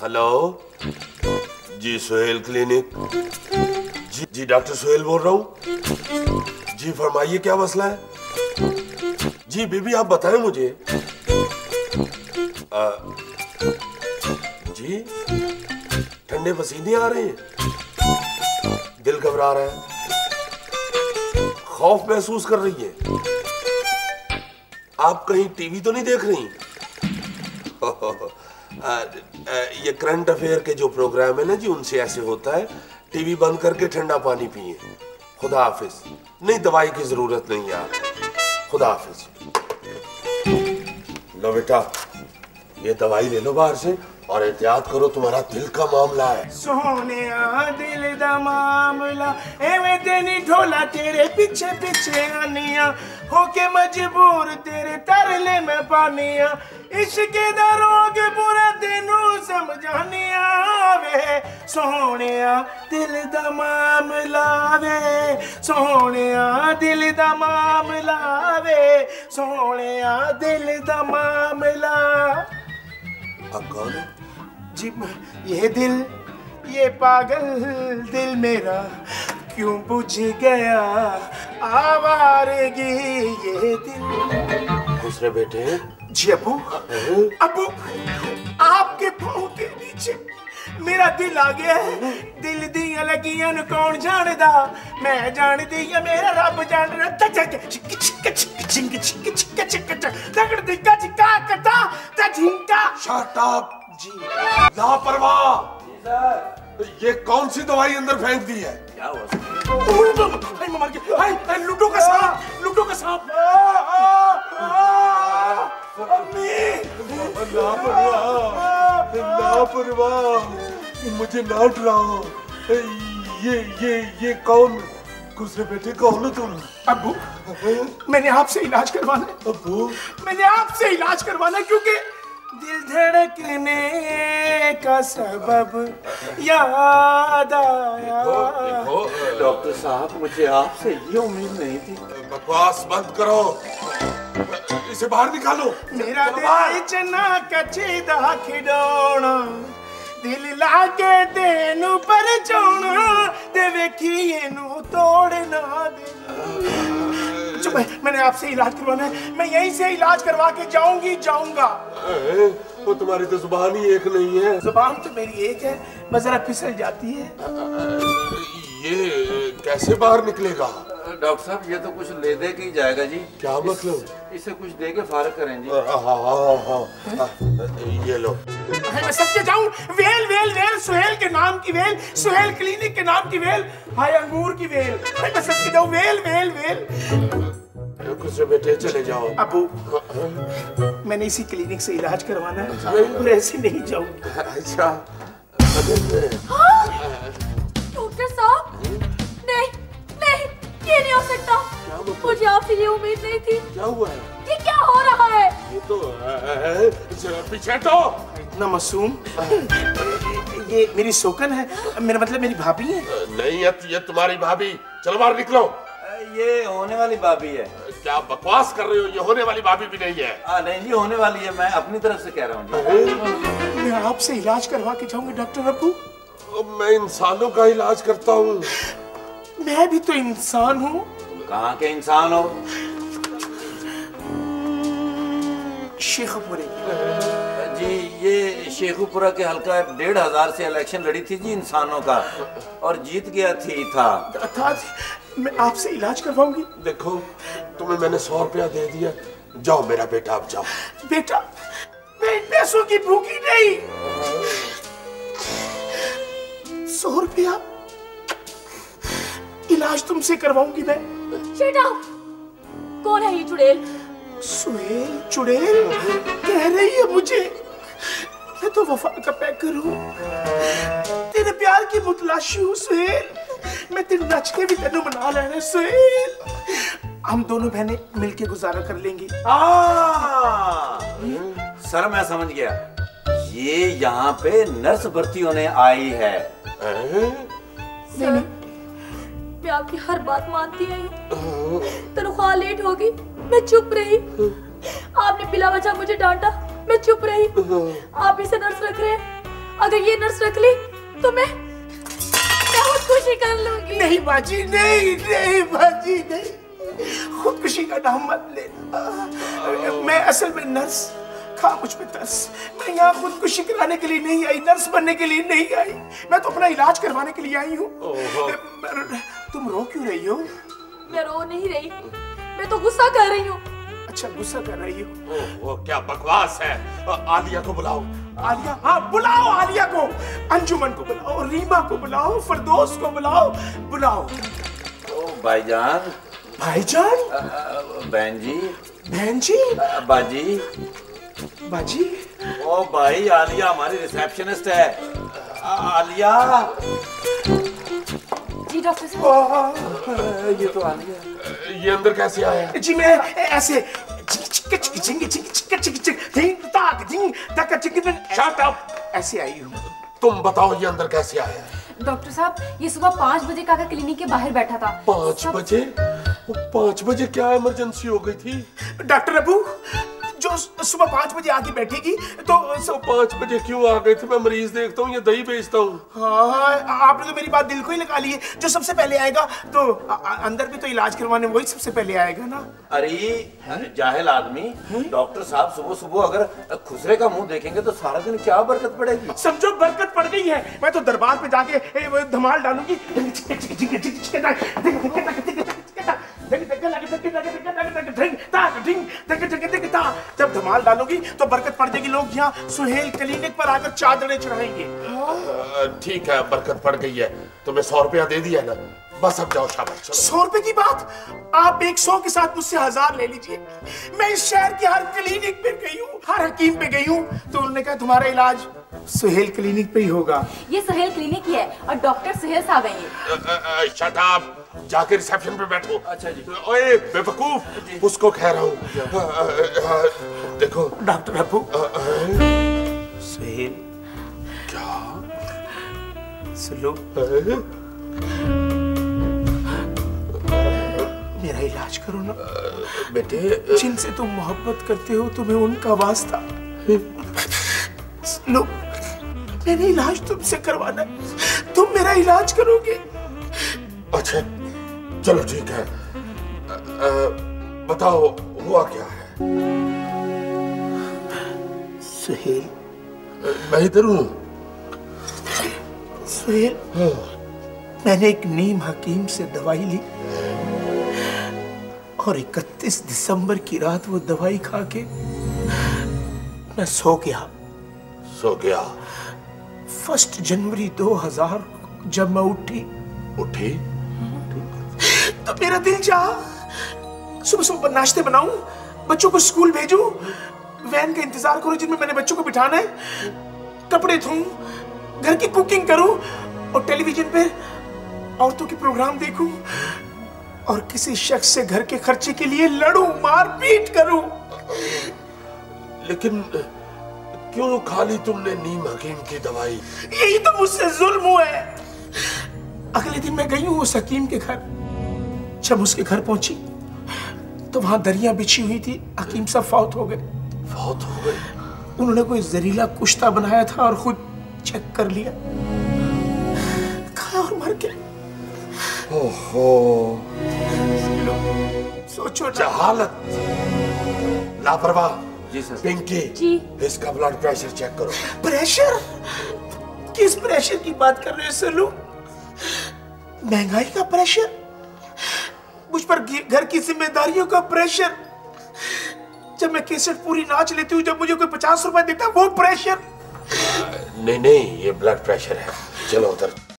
Hello जी, Suhail clinic. जी doctor Suhail बोल रहा हूँ। जी फरमाइए, क्या मसला है? जी बीबी आप बताएं मुझे। जी ठंडे पसीने आ रहे हैं, दिल घबरा रहा है, खौफ महसूस कर रही है। आप कहीं टीवी तो नहीं देख रही? ये करंट अफेयर के जो प्रोग्राम है ना जी, उनसे ऐसे होता है। टीवी बंद करके ठंडा पानी पिए। खुदा हाफिज। नहीं, दवाई की जरूरत नहीं यार। खुदा हाफिज। लो बेटा, ये दवाई ले लो बाहर से और एहतियात करो, तुम्हारा दिल का मामला है। सोने दिल दा मामला एवें ते नहीं ढोला, तेरे पीछे पीछे आनिया होके मजबूर, तेरे तरले में पानिया। इश्क दा रोग पूरा तेनू समझानिया वे। सोने दिल दा मामला वे, सोने दिल दा मामला वे, सोने दिल दा मामला। अब कौन है? जी ये दिल, ये पागल दिल मेरा क्यों बुझ गया आवारगी ये दिल। दूसरे बेटे। जी अबू, अबू आपके पाँव के नीचे मेरा दिल आ गया है। दिल दिया लगियां कौन जानदा, मैं जानदी या मेरा रब जानदा। शट अप जी, लापरवाह। ये कौन सी दवाई अंदर फेंक दी है? क्या हुआ? लूडो का सांप, लूडो का सांप। लापरवाह, मुझे ना डराओ। ये कौन? दूसरे बेटे कौन हो तुम? अब्बू मैंने आपसे इलाज करवाना है। अब्बू मैंने आपसे इलाज करवाना है क्योंकि दिल धड़कने का सबब याद आया। डॉक्टर साहब, मुझे आपसे ये उम्मीद नहीं थी। बकवास बंद करो, इसे बाहर निकालो। मेरा दिल चना कच्चे दा खिडौना, दिल लाके तेनू पर चौना ते वेखी नू तोड़ना दिल। मैंने आपसे इलाज करवाना है, मैं यहीं से इलाज करवा के जाऊंगा। वो तुम्हारी तो जुबान ही एक नहीं है। जुबान तो मेरी एक है, बस जरा फिसल जाती है। ये कैसे बाहर निकलेगा? डॉक्टर साहब, ये तो कुछ ले दे के ही जाएगा जी। क्या मतलब? इसे कुछ दे के फारग करें जी। हाँ, ये लो। मैं सबके जाऊं? वेल वेल वेल, सुहेल के नाम की वेल, सुहेल क्लिनिक के नाम की वेल, हाय अंगूर की वेल। मैं सबके जाऊं? Well well well. कुछ बेटे चले जाओ। अबू मैंने इसी क्लिनिक से इलाज करवाना है, मैं ऐसे नहीं जाऊंगी। अच्छा डॉक्टर साहब, नहीं नहीं, ये नहीं हो सकता। मुझे आपसे ये उम्मीद नहीं थी। क्या हुआ है? ये क्या हो रहा है? ये तो पीछे तो इतना मासूम। ये मेरी सोकन है, मेरा मतलब मेरी भाभी है। नहीं, ये तुम्हारी भाभी। चलो बाहर निकलो। ये होने वाली भाभी है। क्या बकवास कर रहे हो? ये होने वाली भाभी भी नहीं है। नहीं जी, होने वाली है। मैं अपनी तरफ से कह रहा हूँ। मैं आपसे इलाज करवा के जाऊंगी डॉक्टर अब्बू। मैं इंसानों का इलाज करता हूँ। मैं भी तो इंसान हूँ। कहाँ के इंसान हो? शेखपुरे जी, ये शेखुपुरा के हल्का 1500 से इलेक्शन लड़ी थी जी इंसानों का, और जीत गया था। मैं आपसे इलाज करवाऊंगी। देखो, तुम्हें मैंने 100 रुपया दे दिया। जाओ मेरा बेटा, अब जाओ। बेटा, मैं इन पैसों की भूखी नहीं। 100 रुपया इलाज तुमसे करवाऊंगी मैं। Shut up! कौन है ये चुड़ैल? सुहेल चुड़ैल कह रही है मुझे। मैं तो वफा का पैकर हूँ, तेरे प्यार की मुतलाशी हूँ सुहेल। मैं तेरे नच के भी तेनू मना लेना सुहेल। हम दोनों बहनें मिलके गुजारा कर लेंगी। सर, मैं समझ गया। ये यहाँ पे नर्स भर्ती होने आई है। सर, मैं आपकी हर बात मानती आई। तनख्वाह लेट होगी, मैं चुप रही। आपने बिला वजह मुझे डांटा, मैं चुप रही। आप इसे नर्स रख रहे हैं, अगर ये नर्स रख ली तो मैं खुदकुशी कर लूंगी। नहीं बाजी, नहीं नहीं बाजी, नहीं, खुदकुशी का नाम मत ले। मैं असल में नर्स, खा मुझ पे तरस। मैं यहाँ खुदकुशी कराने के लिए नहीं आई, नर्स बनने के लिए नहीं आई, मैं तो अपना इलाज करवाने के लिए आई हूँ। तुम रो क्यों रही हो? मैं रो नहीं रही, मैं तो गुस्सा कर रही हूँ। अच्छा गुस्सा कर रही हो? वो क्या बकवास है। आलिया को बुलाओ। आलिया? हाँ बुलाओ आलिया को, अंजुमन को बुलाओ, रीमा को बुलाओ, फरदोस को बुलाओ, बुलाओ। ओ भाईजान। भाईजान? बहन जी। बहन जी? बाजी। बाजी? ओ भाई, आलिया हमारी रिसेप्शनिस्ट है। आलिया। जी डॉक्टर साहब। ये तो आलिया। ये अंदर कैसे आया? जी मैं ऐसे शट अप ऐसे आई हूँ। तुम बताओ ये अंदर कैसे आया? डॉक्टर साहब, ये सुबह 5 बजे काका क्लिनिक के बाहर बैठा था। 5 बजे? 5 बजे क्या इमरजेंसी हो गई थी? डॉक्टर अबू जो सुबह 5 बजे आके बैठेगी तो 5 बजे क्यों आ गए थे? मैं मरीज देखता हूँ या दही बेचता हूँ। हाँ आपने तो मेरी बात दिल को ही लगा ली है। जो सबसे पहले आएगा तो अंदर भी तो इलाज करवाने वही सबसे पहले आएगा ना। अरे जाहिल आदमी, डॉक्टर साहब सुबह सुबह अगर खुसरे का मुंह देखेंगे तो सारा दिन क्या बरकत पड़ेगी? समझो बरकत पड़ गई है। मैं तो दरबार पे जाके धमाल डालूंगी। जब धमाल डालोगी तो बरकत पड़ जाएगी। लोग यहाँ सुहेल क्लिनिक पर आकर चादरें चढ़ाएंगे। ठीक है, बरकत पड़ गई है। तुम्हें 100 रुपया दे दिया ना, बस अब जाओ शाबाश। 100 रुपए की बात? आप 100 के साथ मुझसे 1000 ले लीजिए। मैं इस शहर के हर क्लिनिक पे गई हूँ, हर हकीम पे गई हूँ, तो उन्होंने कहा तुम्हारा इलाज सुहेल क्लिनिक पे ही होगा। ये सुहेल क्लिनिक ही है और डॉक्टर सुहेल साहब हैं ये। शट अप, जाके रिसेप्शन पे बैठो। अच्छा जी। ओए बेवकूफ, उसको कह रहा हूँ। देखो डॉक्टर अबू, सुहेल क्या सुनो, मेरा इलाज करो ना बेटे। जिनसे तुम मोहब्बत करते हो तुम्हें उनका वास्ता। लो, मैंने इलाज तुमसे करवाना, तुम मेरा इलाज करोगे। अच्छा चलो ठीक है। बताओ हुआ क्या है? सुहेल, मैं इधर हूँ। सुहेल, मैंने एक नीम हकीम से दवाई ली और 31 दिसंबर की रात वो दवाई खा के मैं सो गया। 1 जनवरी 2000 जब मैं उठी तो मेरा दिल चाहा सुबह सुबह नाश्ते बनाऊं, बच्चों को स्कूल भेजूं, वैन का इंतजार करूं जिनमें मैंने बच्चों को बिठाना है, कपड़े धोऊं, घर की कुकिंग करूं और टेलीविजन पे औरतों के प्रोग्राम देखूं और किसी शख्स से घर के खर्चे के लिए लड़ूं, मारपीट करूं। लेकिन क्यों खाली तुमने नीम हकीम की दवाई? यही तो मुझसे जुल्म हुआ है। अगले दिन मैं गई हूँ उस हकीम के घर। जब उसके घर पहुंची तो वहां दरिया बिछी हुई थी। हकीम साहब फौत हो गए। उन्होंने कोई जहरीला कुश्ता बनाया था और खुद चेक कर लिया, खाया और मर गए। ओहो, सोचो जहालत, लापरवाह। जी सर। पिंकी जी। इसका ब्लड प्रेशर चेक करो। प्रेशर? किस प्रेशर की बात कर रहे हो सलू? महंगाई का प्रेशर? मुझ पर घर की जिम्मेदारियों का प्रेशर? जब मैं कैसेट पूरी नाच लेती हूँ, जब मुझे कोई 50 रुपए देता है, वो प्रेशर? नहीं, ये ब्लड प्रेशर है। चलो उधर।